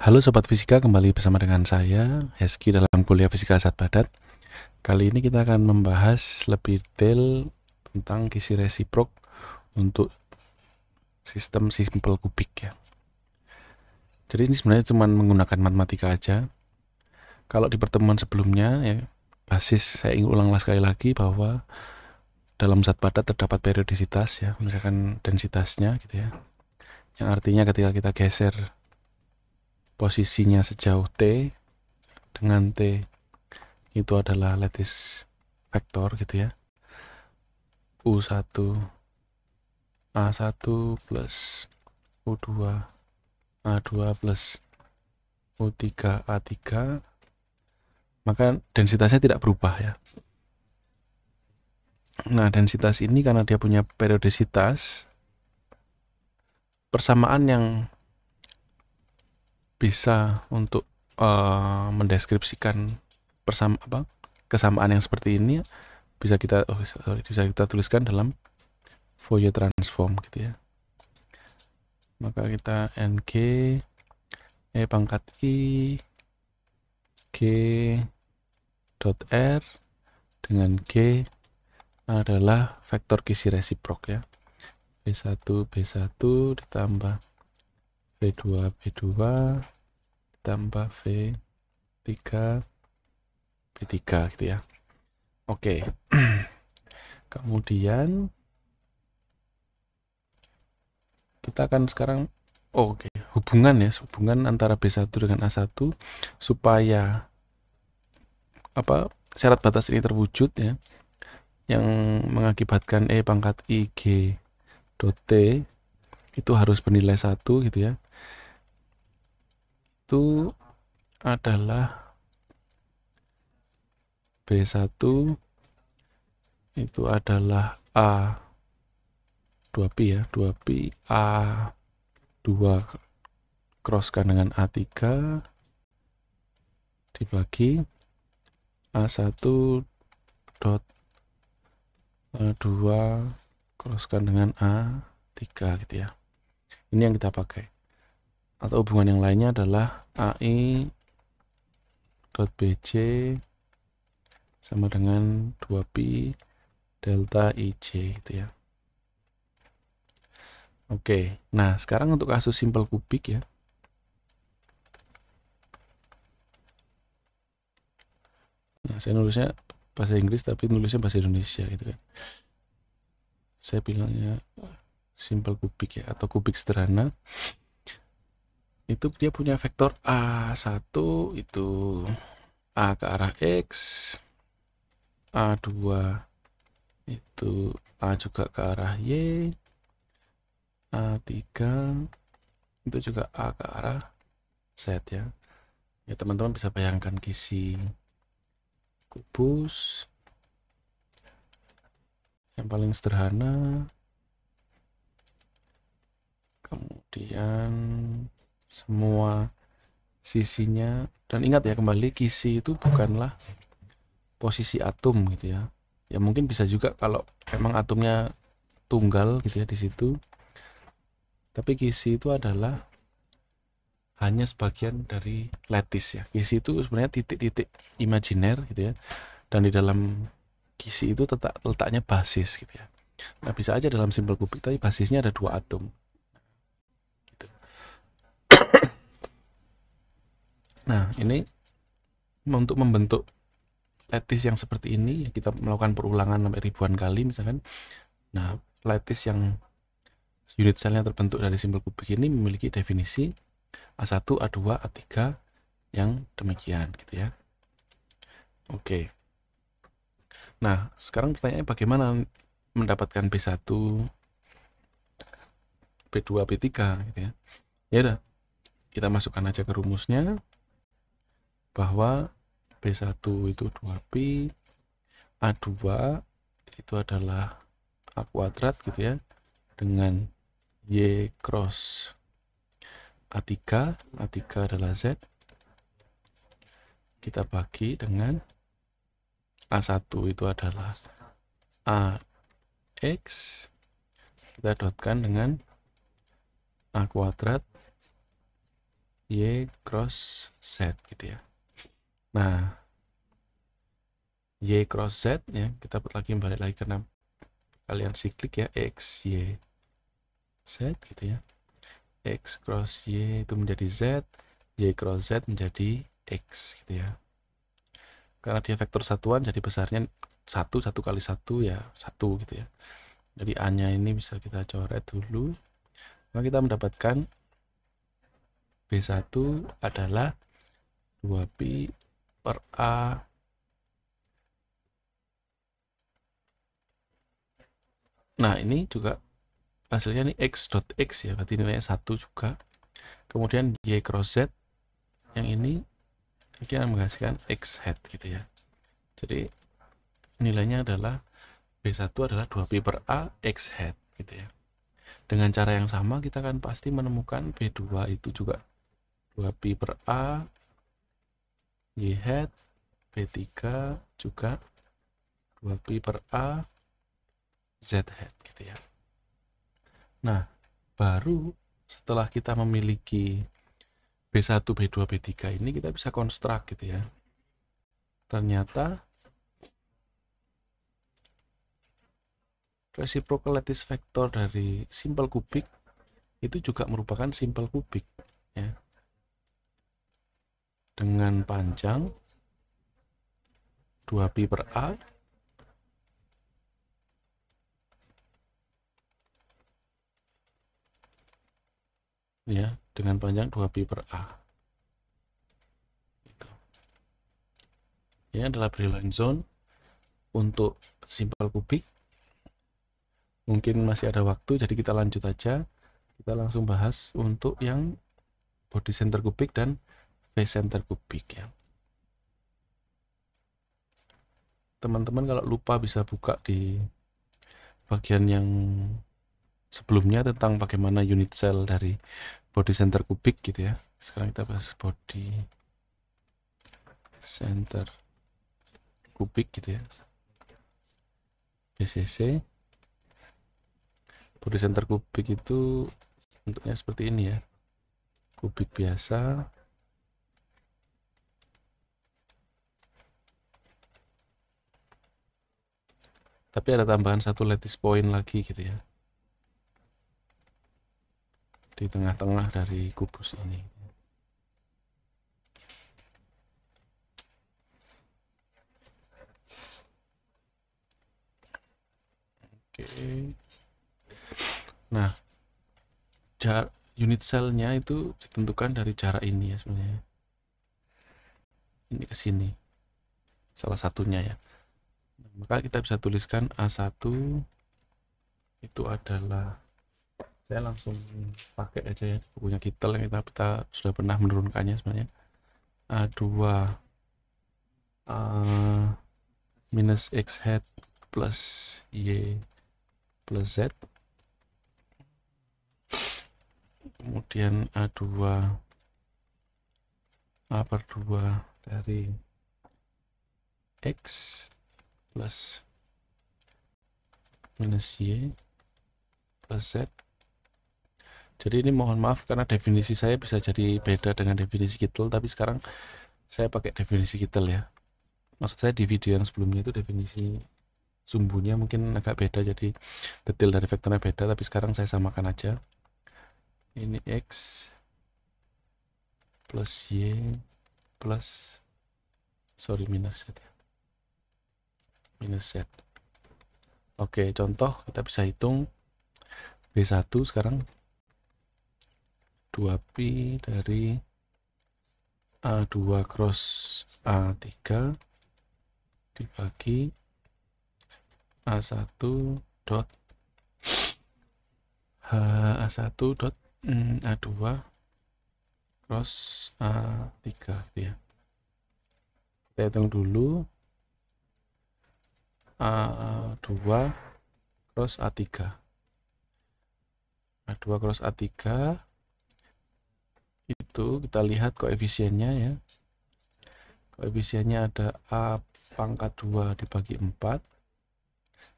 Halo Sobat Fisika, kembali bersama dengan saya, Heski, dalam kuliah Fisika Zat Padat. Kali ini kita akan membahas lebih detail tentang kisi resiprok untuk sistem simple kubik ya. Jadi ini sebenarnya cuma menggunakan matematika aja. Kalau di pertemuan sebelumnya ya, saya ingin ulang sekali lagi bahwa dalam zat padat terdapat periodisitas ya, misalkan densitasnya gitu ya. Yang artinya ketika kita geser posisinya sejauh T dengan T itu adalah lattice vektor gitu ya, U1 A1 plus U2 A2 plus U3 A3, maka densitasnya tidak berubah ya. Nah, densitas ini karena dia punya periodisitas, persamaan yang bisa untuk mendeskripsikan kesamaan yang seperti ini bisa kita tuliskan dalam Fourier transform gitu ya. Maka kita NG E pangkat I G dot R dengan G adalah vektor kisi resiprok ya. B1 B1 ditambah B2 B2 ditambah V3 B3 gitu ya. Oke. Kemudian kita akan sekarang hubungan antara B1 dengan A1 supaya syarat batas ini terwujud ya, yang mengakibatkan E pangkat I G dot T itu harus bernilai 1 gitu ya. Itu adalah B1 itu adalah A 2pi ya, 2pi A2 crosskan dengan A3 dibagi A1 dot A2 crosskan dengan A3 gitu ya. Ini yang kita pakai. Atau hubungan yang lainnya adalah AI dot BC sama dengan 2pi delta IJ gitu ya. Oke, nah sekarang untuk kasus simple kubik ya. Nah, saya nulisnya bahasa Inggris tapi nulisnya bahasa Indonesia gitu kan. Saya bilangnya simple kubik ya, atau kubik sederhana. Itu dia punya vektor A1 itu A ke arah X, A2 itu A juga ke arah Y, A3 itu juga A ke arah Z ya. Ya teman-teman bisa bayangkan kisi kubus yang paling sederhana. Kemudian semua sisinya, dan ingat ya kembali, kisi itu bukanlah posisi atom gitu ya. Ya mungkin bisa juga kalau memang atomnya tunggal gitu ya di situ. Tapi kisi itu adalah hanya sebagian dari lattice ya. Kisi itu sebenarnya titik-titik imajiner gitu ya. Dan di dalam kisi itu letaknya basis gitu ya. Nah, bisa aja dalam simple kubik tapi basisnya ada 2 atom. Gitu. Nah, ini untuk membentuk lattice yang seperti ini ya, kita melakukan perulangan sampai ribuan kali misalkan. Nah, lattice yang unit selnya terbentuk dari simple kubik ini memiliki definisi A1, A2, A3 yang demikian gitu ya. Oke. Nah, sekarang pertanyaannya bagaimana mendapatkan B1, B2, B3 gitu ya. Ya udah, kita masukkan aja ke rumusnya bahwa B1 itu 2pi, A2 itu adalah A kuadrat gitu ya, dengan Y cross A3, A3 adalah Z, kita bagi dengan A1 itu adalah AX, kita dotkan dengan A kuadrat Y cross Z gitu ya. Nah, Y cross Z ya, kita balik lagi ke kalian siklik ya, X, Y, Z gitu ya. X cross Y itu menjadi Z, Y cross Z menjadi X gitu ya. Karena dia vektor satuan, jadi besarnya 1 kali 1 ya 1 gitu ya. Jadi A-nya ini bisa kita coret dulu. Maka kita mendapatkan B1 adalah 2pi per A Nah, ini juga hasilnya nih x dot x ya, berarti nilainya 1 juga. Kemudian Y cross Z yang ini akan menghasilkan X hat gitu ya. Jadi nilainya adalah B1 adalah 2pi per A X hat gitu ya. Dengan cara yang sama kita akan pasti menemukan B2 itu juga 2pi per A Y hat, B3 juga 2pi per A Z hat gitu ya. Nah, baru setelah kita memiliki B1, B2, B3 ini kita bisa konstruk gitu ya. Ternyata reciprocal lattice vector dari simple kubik itu juga merupakan simple kubik ya. Dengan panjang 2pi per A ya, dengan panjang 2pi per A. Itu. Ini adalah Brillouin zone untuk simple kubik. Mungkin masih ada waktu, jadi kita lanjut aja. Kita langsung bahas untuk yang body center kubik dan face center kubik ya. Teman-teman kalau lupa bisa buka di bagian yang sebelumnya tentang bagaimana unit cell dari body center kubik gitu ya. Sekarang kita bahas body center kubik gitu ya. BCC. Body center kubik itu bentuknya seperti ini ya. Kubik biasa. Tapi ada tambahan satu lattice point lagi gitu ya. Di tengah-tengah dari kubus ini. Oke. Nah, unit cell-nya itu ditentukan dari jarak ini ya sebenarnya. Ini ke sini. Salah satunya ya. Nah, maka kita bisa tuliskan A1 itu adalah, saya langsung pakai aja ya bukunya Kittel yang kita sudah pernah menurunkannya sebenarnya. A2 A minus X hat plus Y plus Z, kemudian A2 A per 2 dari X plus minus Y plus Z. Jadi ini mohon maaf karena definisi saya bisa jadi beda dengan definisi Kittel, tapi sekarang saya pakai definisi Kittel ya. Maksud saya di video yang sebelumnya itu definisi sumbunya mungkin agak beda, jadi detail dari vektornya beda, tapi sekarang saya samakan aja. Ini X plus Y plus minus Z ya. Minus Z. Oke, contoh kita bisa hitung B1 sekarang 2pi dari A2 cross A3 dibagi A1 dot A1 dot A2 cross A3 gitu ya. Kita hitung dulu A2 cross A3. A2 cross A3 itu kita lihat koefisiennya ya. Koefisiennya ada A pangkat 2 dibagi 4.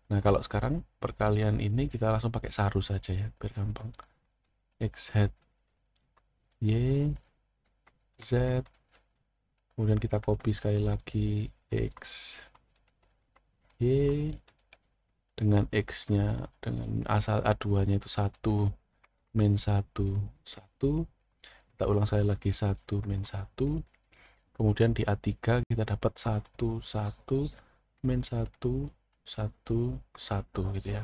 Nah, kalau sekarang perkalian ini kita langsung pakai saru saja ya, biar gampang. X hat Y Z, kemudian kita copy sekali lagi X, Y, dengan X-nya, dengan A2 nya itu 1, min 1, 1, kita ulang sekali lagi 1, min 1, kemudian di A3 kita dapat 1, 1, min 1, 1, 1 gitu ya.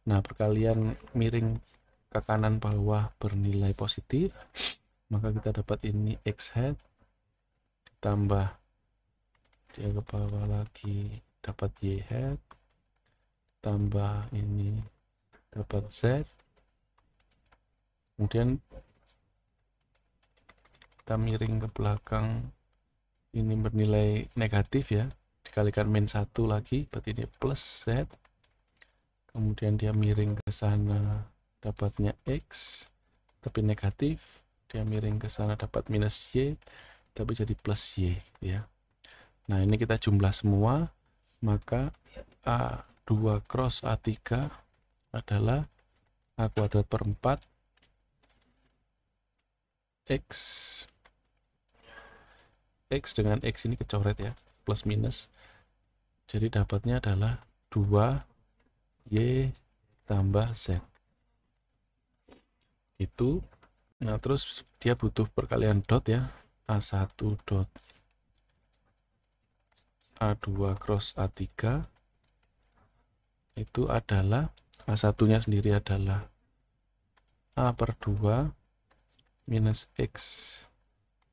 Nah, perkalian miring ke kanan bawah bernilai positif, maka kita dapat ini X hat ditambah dia ke bawah lagi dapat Y hat tambah ini dapat Z, kemudian kita miring ke belakang, ini bernilai negatif ya, dikalikan min 1 lagi berarti ini plus Z, kemudian dia miring ke sana dapatnya X tapi negatif, dia miring ke sana dapat minus Y tapi jadi plus Y ya. Nah, ini kita jumlah semua, maka A2 cross A3 adalah A kuadrat per 4 X dengan X ini kecoret ya, plus minus, jadi dapatnya adalah 2Y tambah Z itu. Nah, terus dia butuh perkalian dot ya, A1 dot A2 cross A3 itu adalah A1 nya sendiri adalah A per 2 minus X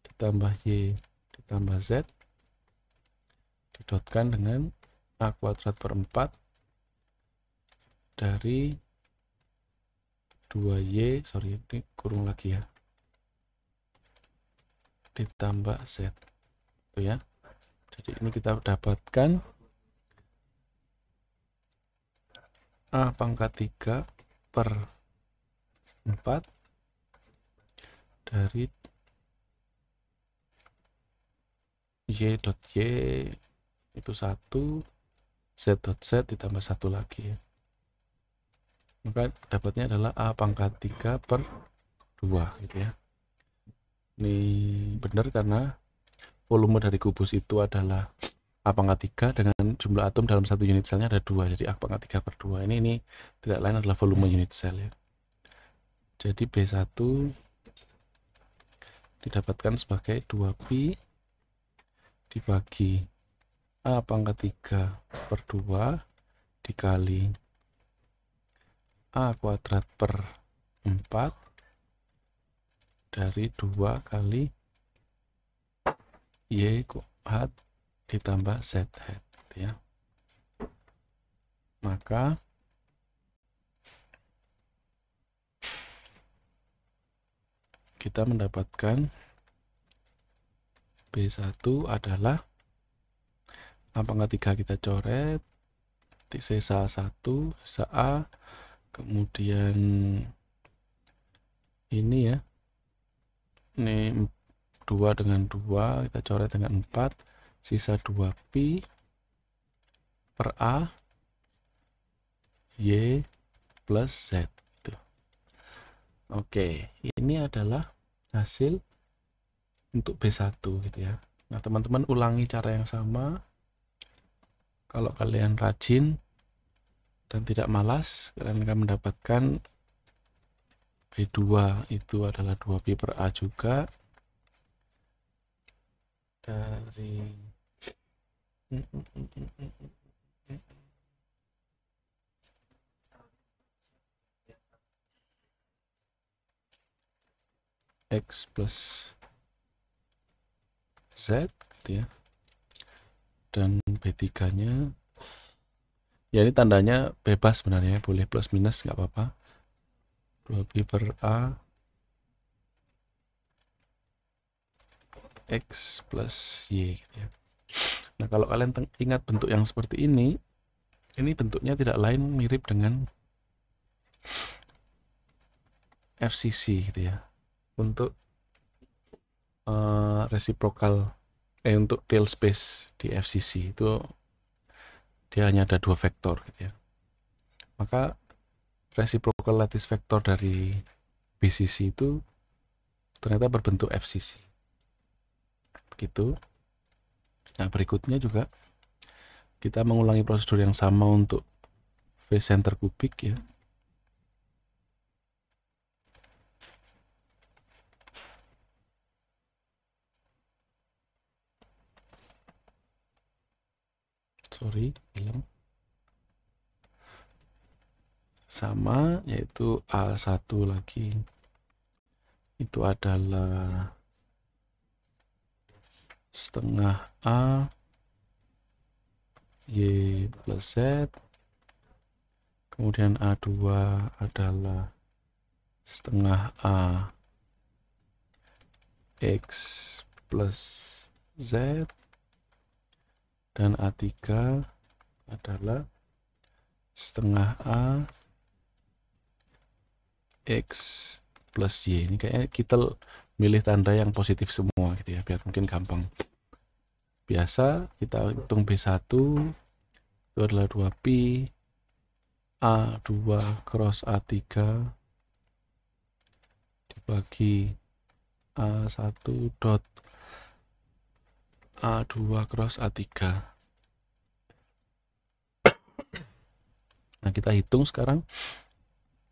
ditambah Y ditambah Z didotkan dengan A kuadrat per 4 dari 2Y, sorry ini kurung lagi ya, ditambah Z itu ya. Jadi ini kita dapatkan A pangkat 3 per 4 dari Y dot Y itu 1, Z dot Z ditambah 1 lagi ya. Maka dapatnya adalah A pangkat 3 per 2 gitu ya. Ini benar karena volume dari kubus itu adalah A pangkat 3 dengan jumlah atom dalam satu unit selnya ada 2, jadi A pangkat 3 per 2. Ini tidak lain adalah volume unit sel ya. Jadi B1 didapatkan sebagai 2pi dibagi A pangkat 3 per 2 dikali A kuadrat per 4 dari 2 kali Y hat ditambah Z hat gitu ya. Maka kita mendapatkan B1 adalah A pangkat 3 kita coret, sisa 1, sisa A, kemudian ini ya, ini 2 dengan 2 kita coret dengan 4, sisa 2pi per A Y plus Z itu. Oke, ini adalah hasil untuk B1 gitu ya. Nah, teman-teman ulangi cara yang sama. Kalau kalian rajin dan tidak malas, kalian akan mendapatkan B2 itu adalah 2pi per A juga dari X plus Z gitu ya. Dan B3 nya ya ini tandanya bebas sebenarnya, boleh plus minus nggak apa-apa. 2pi per A X plus Y gitu ya. Nah, kalau kalian ingat bentuk yang seperti ini bentuknya tidak lain mirip dengan FCC gitu ya. Untuk reciprocal untuk tail space di FCC itu dia hanya ada 2 vektor gitu ya. Maka reciprocal lattice vector dari BCC itu ternyata berbentuk FCC. gitu. Nah, berikutnya juga kita mengulangi prosedur yang sama untuk face center kubik ya. Sorry, hilang. Sama, yaitu A1 lagi. Itu adalah setengah A Y plus Z. Kemudian A2 adalah setengah A X plus Z. Dan A3 adalah setengah A X plus Y. Ini kayaknya kita milih tanda yang positif semua gitu ya, biar mungkin gampang. Biasa kita hitung B1 itu adalah 2pi A2 cross A3 dibagi A1 dot A2 cross A3. Nah, kita hitung sekarang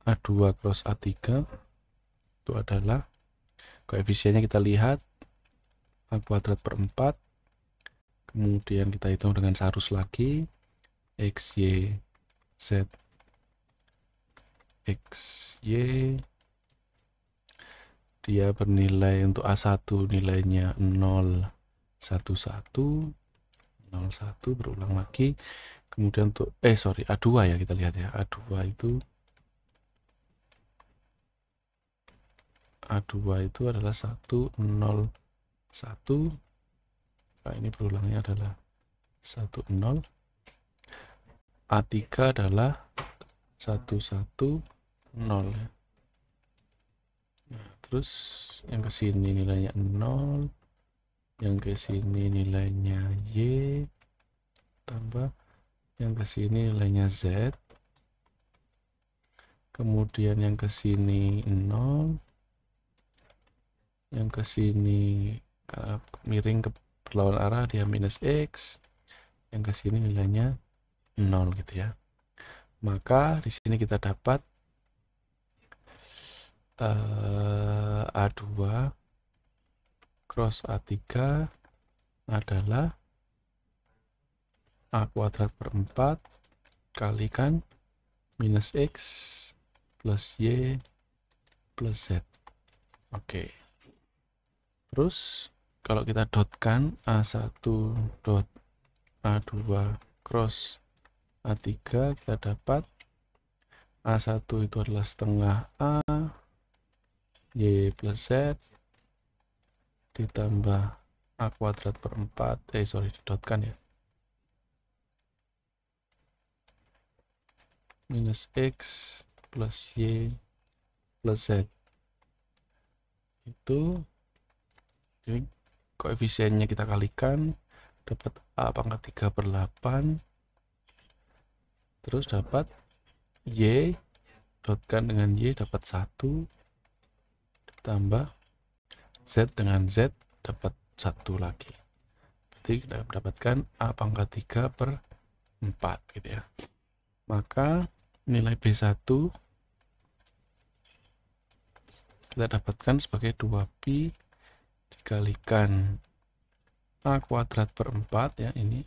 A2 cross A3 itu adalah koefisiennya, kita lihat A kuadrat per 4. Kemudian kita hitung dengan sarus lagi X, Y, Z, X, Y. Dia bernilai untuk A1 nilainya 0, 1, 1, 0, 1, berulang lagi. Kemudian untuk A2 ya, kita lihat ya. A2 itu adalah 1, 0, 1. Nah, ini berulangnya adalah 1, 0. A3 adalah 1, 1, 0 ya. Nah, terus yang ke sini nilainya 0, yang ke sini nilainya Y, tambah yang ke sini nilainya Z, kemudian yang ke sini 0, yang ke sini miring ke berlawan arah dia minus X, yang ke sini nilainya 0 gitu ya. Maka di sini kita dapat A2 cross A3 adalah A kuadrat per 4 kalikan minus X plus Y plus Z. Oke. Terus kalau kita dotkan A1 dot A2 cross A3, kita dapat A1 itu adalah setengah A Y plus Z ditambah A kuadrat per 4, didotkan ya, minus X plus Y plus Z. Itu jadi koefisiennya kita kalikan, dapat A pangkat 3 per 8, terus dapat Y, dotkan dengan Y dapat 1, ditambah Z dengan Z dapat 1 lagi. Berarti kita mendapatkan A pangkat 3 per 4 gitu ya. Maka nilai B1 kita dapatkan sebagai 2pi dikalikan A kuadrat per 4 ya, ini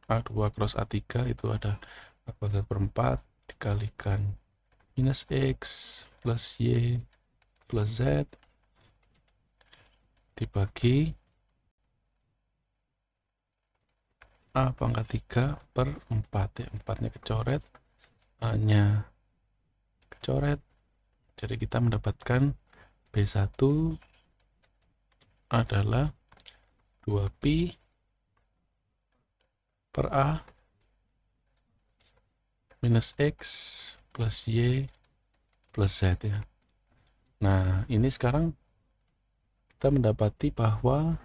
A2 cross A3 itu ada A kuadrat per 4 dikalikan minus X plus Y plus Z dibagi A pangkat 3 per 4 ya, 4-nya kecoret, A-nya kecoret, jadi kita mendapatkan B1 adalah 2pi per A minus X plus Y plus Z ya. Nah, ini sekarang kita mendapati bahwa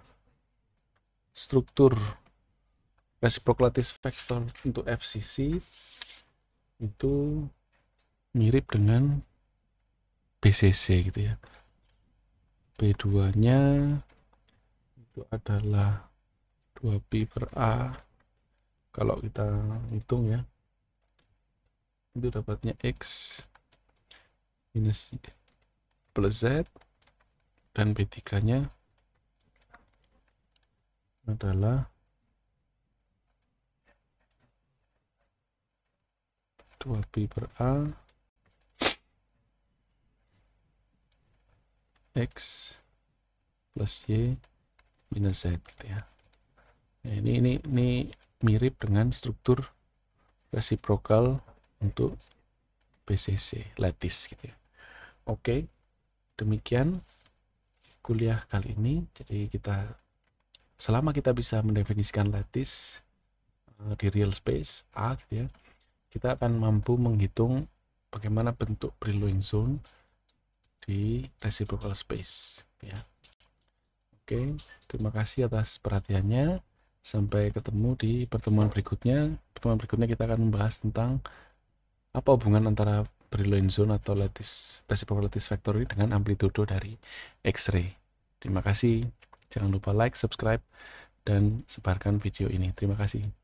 struktur reciprocal lattice vector untuk FCC itu mirip dengan BCC gitu ya. B2 nya itu adalah 2pi per A. Kalau kita hitung ya, itu dapatnya X minus plus Z, dan B3 nya adalah 2pi per A X plus Y minus Z gitu ya. Nah, ini mirip dengan struktur resiprokal untuk BCC lattice gitu ya. Oke, demikian kuliah kali ini. Jadi selama kita bisa mendefinisikan lattice di real space A gitu ya, kita akan mampu menghitung bagaimana bentuk Brillouin zone di reciprocal space gitu ya. Oke, terima kasih atas perhatiannya. Sampai ketemu di pertemuan berikutnya. Pertemuan berikutnya kita akan membahas tentang apa hubungan antara Brillouin zone atau reciprocal lattice factory dengan amplitudo dari X-ray. Terima kasih. Jangan lupa like, subscribe, dan sebarkan video ini. Terima kasih.